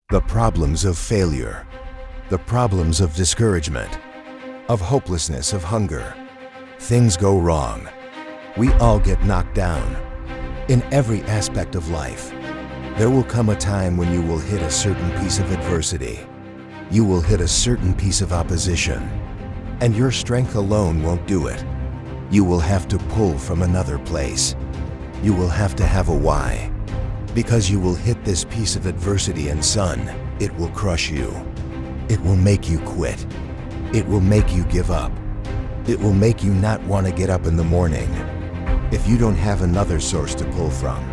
The problems of failure, the problems of discouragement, of hopelessness, of hunger. Things go wrong. We all get knocked down. In every aspect of life, there will come a time when you will hit a certain piece of adversity. You will hit a certain piece of opposition, and your strength alone won't do it. You will have to pull from another place. You will have to have a why, because you will hit this piece of adversity and son, it will crush you. It will make you quit. It will make you give up. It will make you not want to get up in the morning if you don't have another source to pull from.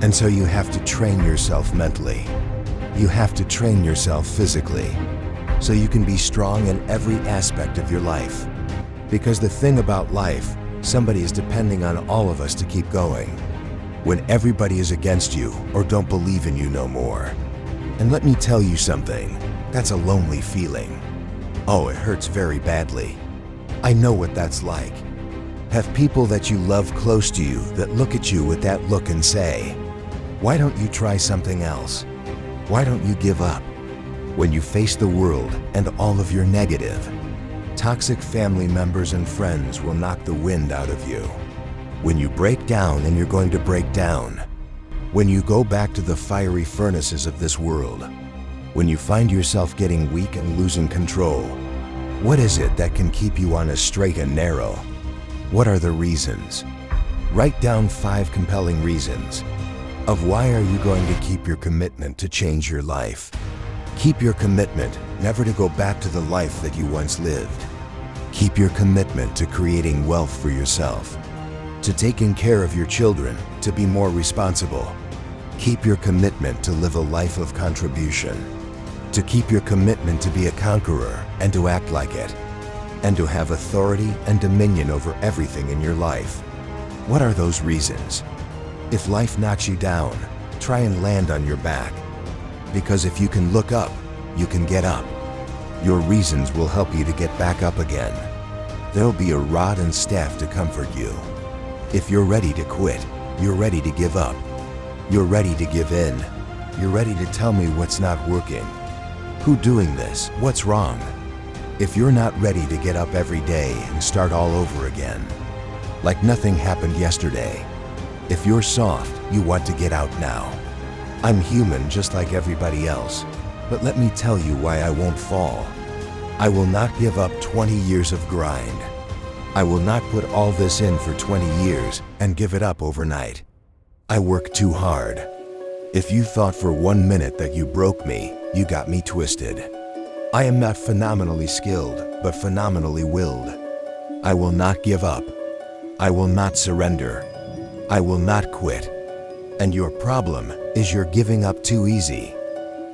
And so you have to train yourself mentally. You have to train yourself physically so you can be strong in every aspect of your life. Because the thing about life, somebody is depending on all of us to keep going. When everybody is against you or don't believe in you no more. And let me tell you something, that's a lonely feeling. Oh, it hurts very badly. I know what that's like. Have people that you love close to you that look at you with that look and say, why don't you try something else? Why don't you give up? When you face the world and all of your negative, toxic family members and friends will knock the wind out of you. When you break down and you're going to break down, when you go back to the fiery furnaces of this world, when you find yourself getting weak and losing control, what is it that can keep you on a straight and narrow? What are the reasons? Write down 5 compelling reasons of why are you going to keep your commitment to change your life. Keep your commitment never to go back to the life that you once lived. Keep your commitment to creating wealth for yourself, to taking care of your children, to be more responsible. Keep your commitment to live a life of contribution, to keep your commitment to be a conqueror and to act like it, and to have authority and dominion over everything in your life. What are those reasons? If life knocks you down, try and land on your back. Because if you can look up, you can get up. Your reasons will help you to get back up again. There'll be a rod and staff to comfort you. If you're ready to quit, you're ready to give up, you're ready to give in, you're ready to tell me what's not working. Who doing this? What's wrong? If you're not ready to get up every day and start all over again, like nothing happened yesterday, if you're soft, you want to get out now. I'm human just like everybody else, but let me tell you why I won't fall. I will not give up 20 years of grind. I will not put all this in for 20 years and give it up overnight. I work too hard. If you thought for 1 minute that you broke me, you got me twisted. I am not phenomenally skilled, but phenomenally willed. I will not give up. I will not surrender. I will not quit. And your problem is you're giving up too easy.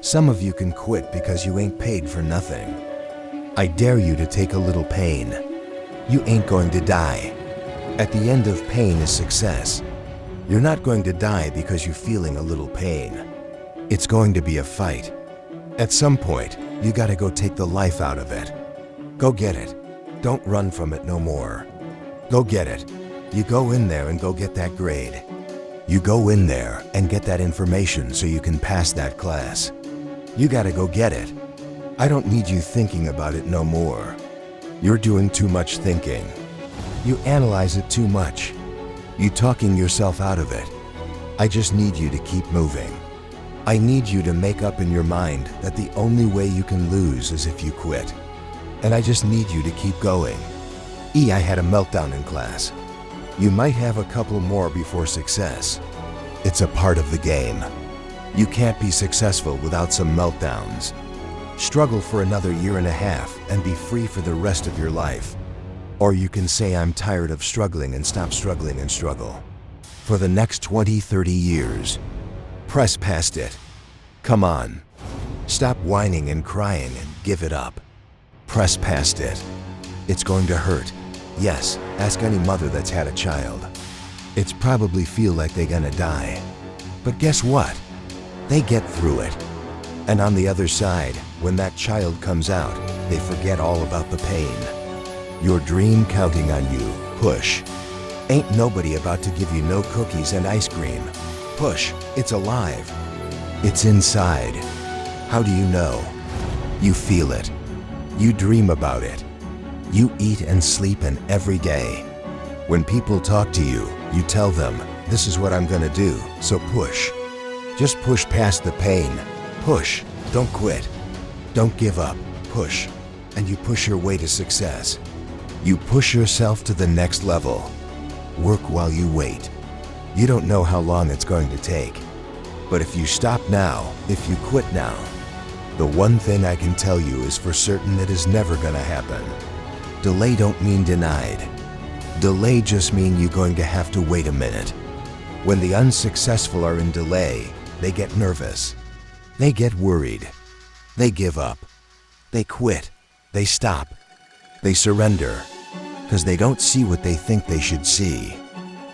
Some of you can quit because you ain't paid for nothing. I dare you to take a little pain. You ain't going to die. At the end of pain is success. You're not going to die because you're feeling a little pain. It's going to be a fight. At some point, you gotta go take the life out of it. Go get it. Don't run from it no more. Go get it. You go in there and go get that grade. You go in there and get that information so you can pass that class. You gotta go get it. I don't need you thinking about it no more. You're doing too much thinking. You analyze it too much. You talking yourself out of it. I just need you to keep moving. I need you to make up in your mind that the only way you can lose is if you quit. And I just need you to keep going. I had a meltdown in class. You might have a couple more before success. It's a part of the game. You can't be successful without some meltdowns. Struggle for another 1.5 years and be free for the rest of your life. Or you can say I'm tired of struggling and stop struggling and struggle. For the next 20, 30 years. Press past it. Come on. Stop whining and crying and give it up. Press past it. It's going to hurt. Yes, ask any mother that's had a child. It's probably feel like they're gonna die. But guess what? They get through it. And on the other side, when that child comes out, they forget all about the pain. Your dream counting on you. Push. Ain't nobody about to give you no cookies and ice cream. Push. It's alive. It's inside. How do you know? You feel it. You dream about it. You eat and sleep in every day. When people talk to you, you tell them, this is what I'm gonna do, so push. Just push past the pain. Push. Don't quit. Don't give up. Push. And you push your way to success. You push yourself to the next level. Work while you wait. You don't know how long it's going to take. But if you stop now, if you quit now, the one thing I can tell you is for certain it is never gonna happen. Delay don't mean denied. Delay just mean you're going to have to wait a minute. When the unsuccessful are in delay, they get nervous. They get worried. They give up. They quit. They stop. They surrender. Because they don't see what they think they should see.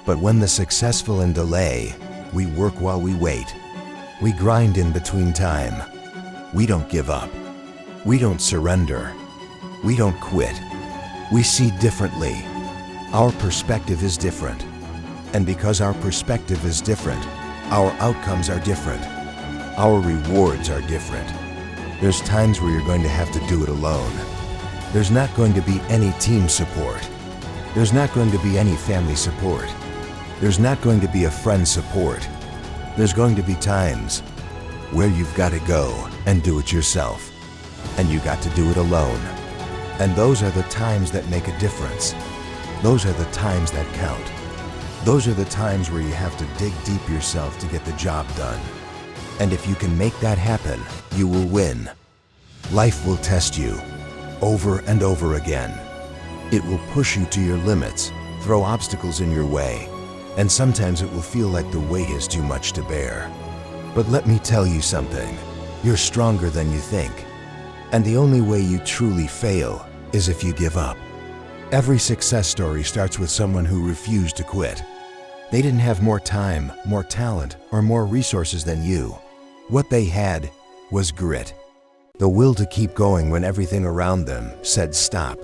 But when the successful in delay, we work while we wait. We grind in between time. We don't give up. We don't surrender. We don't quit. We see differently. Our perspective is different. And because our perspective is different, our outcomes are different. Our rewards are different. There's times where you're going to have to do it alone. There's not going to be any team support. There's not going to be any family support. There's not going to be a friend support. There's going to be times where you've got to go and do it yourself. And you got to do it alone. And those are the times that make a difference. Those are the times that count. Those are the times where you have to dig deep yourself to get the job done. And if you can make that happen, you will win. Life will test you over and over again. It will push you to your limits, throw obstacles in your way, and sometimes it will feel like the weight is too much to bear. But let me tell you something, you're stronger than you think. And the only way you truly fail is if you give up. Every success story starts with someone who refused to quit. They didn't have more time, more talent, or more resources than you. What they had was grit. The will to keep going when everything around them said stop.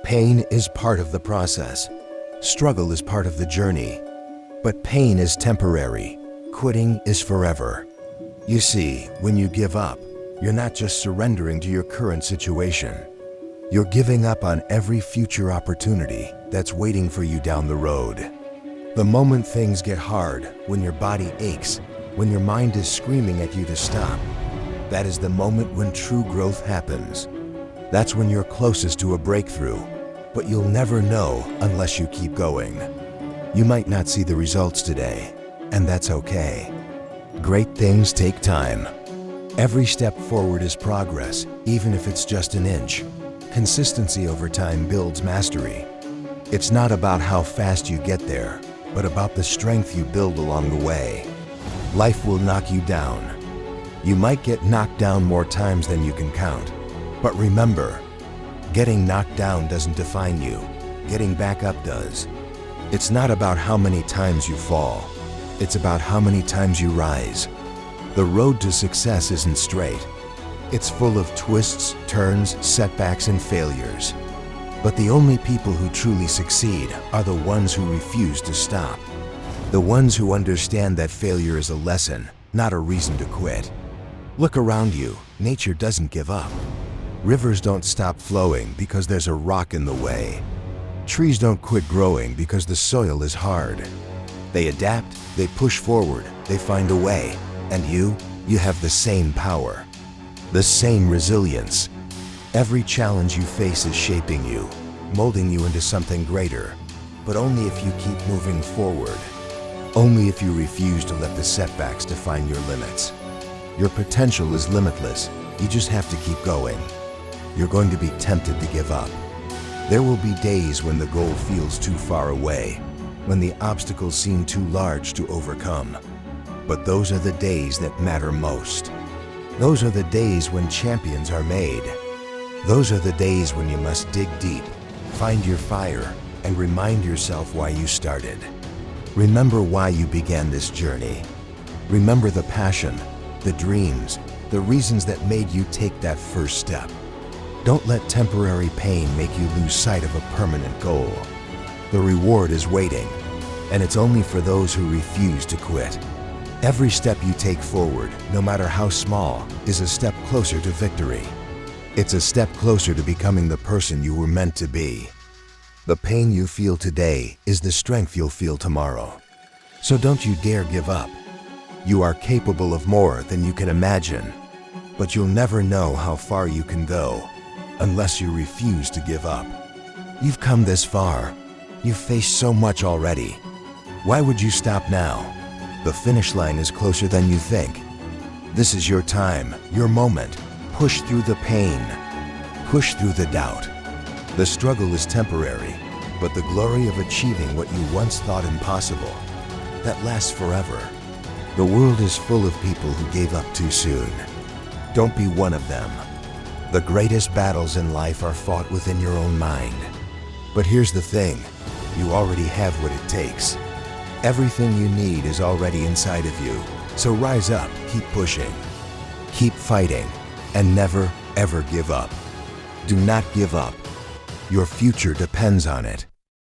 Pain is part of the process. Struggle is part of the journey. But pain is temporary. Quitting is forever. You see, when you give up, you're not just surrendering to your current situation. You're giving up on every future opportunity that's waiting for you down the road. The moment things get hard, when your body aches, when your mind is screaming at you to stop, that is the moment when true growth happens. That's when you're closest to a breakthrough, but you'll never know unless you keep going. You might not see the results today, and that's okay. Great things take time. Every step forward is progress, even if it's just an inch. Consistency over time builds mastery. It's not about how fast you get there, but about the strength you build along the way. Life will knock you down. You might get knocked down more times than you can count. But remember, getting knocked down doesn't define you. Getting back up does. It's not about how many times you fall. It's about how many times you rise. The road to success isn't straight. It's full of twists, turns, setbacks, and failures. But the only people who truly succeed are the ones who refuse to stop. The ones who understand that failure is a lesson, not a reason to quit. Look around you. Nature doesn't give up. Rivers don't stop flowing because there's a rock in the way. Trees don't quit growing because the soil is hard. They adapt, they push forward, they find a way. And you have the same power, the same resilience. Every challenge you face is shaping you, molding you into something greater, but only if you keep moving forward. Only if you refuse to let the setbacks define your limits. Your potential is limitless. You just have to keep going. You're going to be tempted to give up. There will be days when the goal feels too far away, when the obstacles seem too large to overcome. But those are the days that matter most. Those are the days when champions are made. Those are the days when you must dig deep, find your fire, and remind yourself why you started. Remember why you began this journey. Remember the passion, the dreams, the reasons that made you take that first step. Don't let temporary pain make you lose sight of a permanent goal. The reward is waiting, and it's only for those who refuse to quit. Every step you take forward, no matter how small, is a step closer to victory. It's a step closer to becoming the person you were meant to be. The pain you feel today is the strength you'll feel tomorrow. So don't you dare give up. You are capable of more than you can imagine, but you'll never know how far you can go unless you refuse to give up. You've come this far. You've faced so much already. Why would you stop now? The finish line is closer than you think. This is your time, your moment. Push through the pain. Push through the doubt. The struggle is temporary, but the glory of achieving what you once thought impossible, that lasts forever. The world is full of people who gave up too soon. Don't be one of them. The greatest battles in life are fought within your own mind. But here's the thing, you already have what it takes. Everything you need is already inside of you. So rise up, keep pushing, keep fighting, and never, ever give up. Do not give up. Your future depends on it.